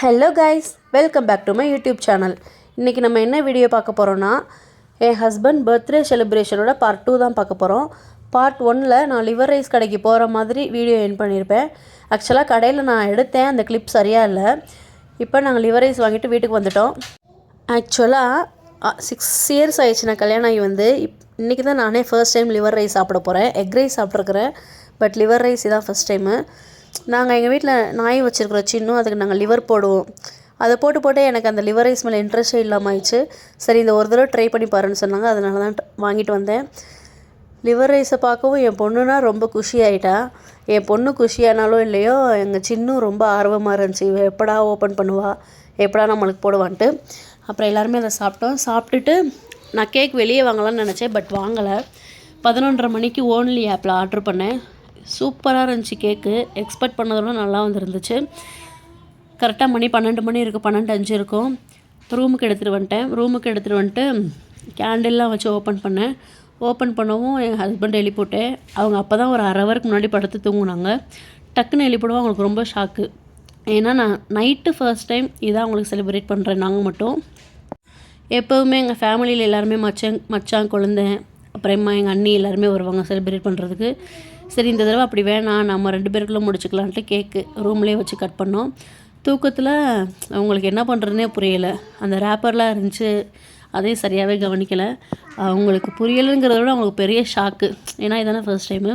Hello guys, welcome back to my YouTube channel. இன்றைக்கி நம்ம என்ன வீடியோ பார்க்க போகிறோன்னா, என் ஹஸ்பண்ட் பர்த்டே செலிப்ரேஷனோட பார்ட் 2 தான் பார்க்க போகிறோம். பார்ட் 1ல் நான் லிவர் ரைஸ் கடைக்கு போகிற மாதிரி வீடியோ எண்ட் பண்ணியிருப்பேன். ஆக்சுவலாக கடையில் நான் எடுத்தேன், அந்த கிளிப் சரியாக இல்லை. இப்போ நாங்கள் லிவர் ரைஸ் வாங்கிட்டு வீட்டுக்கு வந்துட்டோம். ஆக்சுவலாக 6 இயர்ஸ் ஆயிடுச்சு நான் கல்யாணம் ஆகி வந்து. இன்றைக்கி தான் நானே ஃபர்ஸ்ட் டைம் லிவர் ரைஸ் சாப்பிட போகிறேன். எக் ரைஸ் சாப்பிட்ருக்குறேன், பட் லிவர் ரைஸ் இதான் ஃபஸ்ட் டைமு. நாங்கள் எங்கள் வீட்டில் நாய் வச்சுருக்குறோம் சின்னும், அதுக்கு நாங்கள் லிவர் போடுவோம். அதை போட்டு எனக்கு அந்த லிவர் ரைஸ் மேலே இன்ட்ரெஸ்ட்டே இல்லாமல் ஆயிடுச்சு. சரி, இந்த ஒரு தடவை ட்ரை பண்ணி பாருன்னு சொன்னாங்க, அதனால தான் வாங்கிட்டு வந்தேன். லிவர் ரைஸை பார்க்கவும் என் பொண்ணுனா ரொம்ப குஷியாயிட்டா. என் பொண்ணு குஷியானாலும் இல்லையோ, எங்கள் சின்னும் ரொம்ப ஆர்வமாக இருந்துச்சு. எப்படா ஓப்பன் பண்ணுவா, எப்படா நம்மளுக்கு போடுவான்ட்டு. அப்புறம் எல்லாருமே அதை சாப்பிட்டோம். சாப்பிட்டுட்டு நான் கேக் வெளியே வாங்கலாம்னு நினச்சேன், பட் வாங்கலை. 11:30 மணிக்கு ஓன்லி ஆப்பில் ஆர்டர் பண்ணேன். சூப்பராக இருந்துச்சு கேக்கு. எக்ஸ்பெக்ட் பண்ணதோட நல்லா வந்துருந்துச்சு. கரெக்டாக மணி 12 மணி இருக்குது, 12:05 இருக்கும். ரூமுக்கு எடுத்துகிட்டு வந்துட்டு கேண்டில்லாம் வச்சு ஓப்பன் பண்ணேன். ஓப்பன் பண்ணவும் எங்கள் ஹஸ்பண்ட் எழுப்பிவிட்டேன். அவங்க அப்போ தான் ஒரு அரை ஹவருக்கு முன்னாடி படுத்து தூங்குனாங்க. டக்குன்னு எழுப்பிவிடுவோம். அவங்களுக்கு ரொம்ப ஷாக்கு. ஏன்னா நான் நைட்டு ஃபர்ஸ்ட் டைம் இதான் அவங்களுக்கு செலிப்ரேட் பண்ணுறேன். நாங்கள் மட்டும் எப்போவுமே எங்கள் ஃபேமிலியில் எல்லாருமே மச்சான் குழந்தை அப்புறமா எங்கள் அண்ணி எல்லாருமே வருவாங்க செலிப்ரேட் பண்ணுறதுக்கு. சரி, இந்த தடவை அப்படி வேணாம், நம்ம 2 பேருக்குள்ளே முடிச்சுக்கலான்ட்டு கேக்கு ரூம்லேயே வச்சு கட் பண்ணோம். தூக்கத்தில் அவங்களுக்கு என்ன பண்ணுறதுனே புரியலை. அந்த ரேப்பர்லாம் இருந்துச்சு, அதையும் சரியாகவே கவனிக்கலை. அவங்களுக்கு புரியலைங்கிறத விட அவங்களுக்கு பெரிய ஷாக்கு. ஏன்னா இதானே ஃபர்ஸ்ட் டைமு.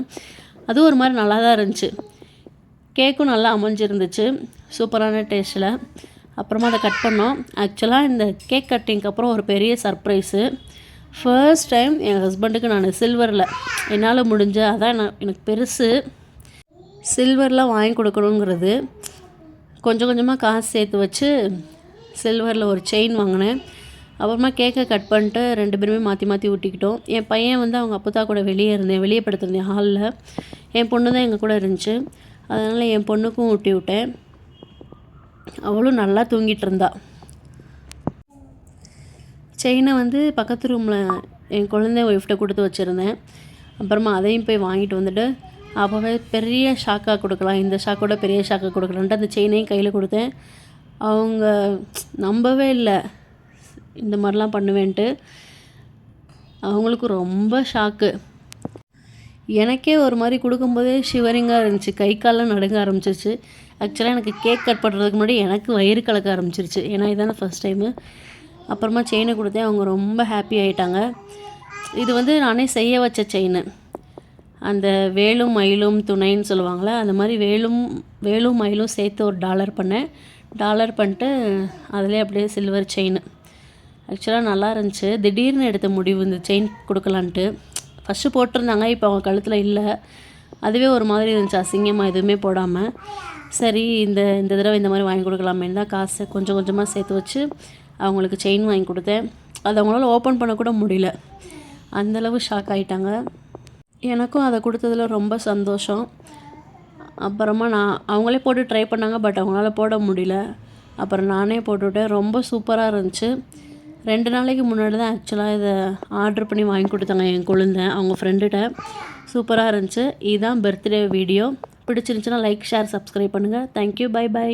அதுவும் ஒரு மாதிரி நல்லா தான் இருந்துச்சு. கேக்கும் நல்லா அமைஞ்சிருந்துச்சு, சூப்பரான டேஸ்ட்டில். அப்புறமா அதை கட் பண்ணோம். ஆக்சுவலாக இந்த கேக் கட்டிங்க்கு அப்புறம் ஒரு பெரிய சர்ப்ரைஸு. ஃபர்ஸ்ட் டைம் என் ஹஸ்பண்டுக்கு நான் சில்வரில் என்னால் முடிஞ்ச, அதான் எனக்கு பெருசு சில்வரில் வாங்கி கொடுக்கணுங்கிறது. கொஞ்சம் கொஞ்சமாக காசு சேர்த்து வச்சு சில்வரில் ஒரு செயின் வாங்கினேன். அப்புறமா கேக்கை கட் பண்ணிட்டு 2 பேருமே மாற்றி ஊட்டிக்கிட்டோம். என் பையன் வந்து அவங்க அப்பத்தா கூட வெளியே படுத்திருந்தேன் ஹாலில். என் பொண்ணு தான் எங்கள் கூட இருந்துச்சு, அதனால் என் பொண்ணுக்கும் ஊட்டி விட்டேன். அவளும் நல்லா தூங்கிட்டு இருந்தா. செயினை வந்து பக்கத்து ரூமில் என் குழந்தை ஒய்ஃப்ட்ட கொடுத்து வச்சுருந்தேன். அப்புறமா அதையும் போய் வாங்கிட்டு வந்துட்டு அப்போவே பெரிய ஷாக்காக கொடுக்கலாம், இந்த ஷாக்கோட பெரிய ஷாக்காக கொடுக்கலான்ட்டு அந்த செயினையும் கையில் கொடுத்தேன். அவங்க நம்பவே இல்லை இந்த மாதிரிலாம் பண்ணுவேன்ட்டு. அவங்களுக்கும் ரொம்ப ஷாக்கு. எனக்கே ஒரு மாதிரி கொடுக்கும்போதே ஷிவரிங்காக இருந்துச்சு, கை காலெலாம் நடுங்க ஆரம்பிச்சிருச்சு. ஆக்சுவலாக எனக்கு கேக் கட் பண்ணுறதுக்கு முன்னாடி எனக்கு வயிறு கலக்க ஆரம்பிச்சிருச்சு, ஏன்னா இதானே ஃபஸ்ட் டைமு. அப்புறமா செயினை கொடுத்தேன். அவங்க ரொம்ப ஹாப்பி ஆகிட்டாங்க. இது வந்து நானே செய்ய வச்ச செயின். அந்த வேலும் மயிலும் துணைன்னு சொல்லுவாங்களே, அந்த மாதிரி வேலும் மயிலும் சேர்த்து ஒரு டாலர் பண்ணிட்டு அதிலே அப்படியே சில்வர் செயின். ஆக்சுவலாக நல்லா இருந்துச்சு. திடீர்னு எடுத்த முடிவு இந்த செயின் கொடுக்கலான்ட்டு. ஃபஸ்ட்டு போட்டிருந்தாங்க, இப்போ அவங்க கழுத்தில் இல்லை. அதுவே ஒரு மாதிரி இருந்துச்சு, அசிங்கமாக எதுவுமே போடாமல். சரி, இந்த தடவை இந்த மாதிரி வாங்கி கொடுக்கலாமேன்னு தான் காசை கொஞ்சம் கொஞ்சமாக சேர்த்து வச்சு அவங்களுக்கு செயின் வாங்கி கொடுத்தேன். அது அவங்களால ஓப்பன் பண்ணக்கூட முடியல, அந்தளவு ஷாக் ஆகிட்டாங்க. எனக்கும் அதை கொடுத்ததில் ரொம்ப சந்தோஷம். அப்புறமா அவங்களே போட்டு ட்ரை பண்ணாங்க, பட் அவங்களால போட முடியல. அப்புறம் நானே போட்டுவிட்டேன். ரொம்ப சூப்பராக இருந்துச்சு. 2 நாளைக்கு முன்னாடி தான் ஆக்சுவலாக இதை ஆர்டர் பண்ணி வாங்கி கொடுத்தாங்க என் குழந்தை அவங்க ஃப்ரெண்டுகிட்ட. சூப்பராக இருந்துச்சு. இதுதான் பர்த்டே வீடியோ. பிடிச்சிருந்துச்சுன்னா லைக், ஷேர், சப்ஸ்கிரைப் பண்ணுங்கள். Thank you, by.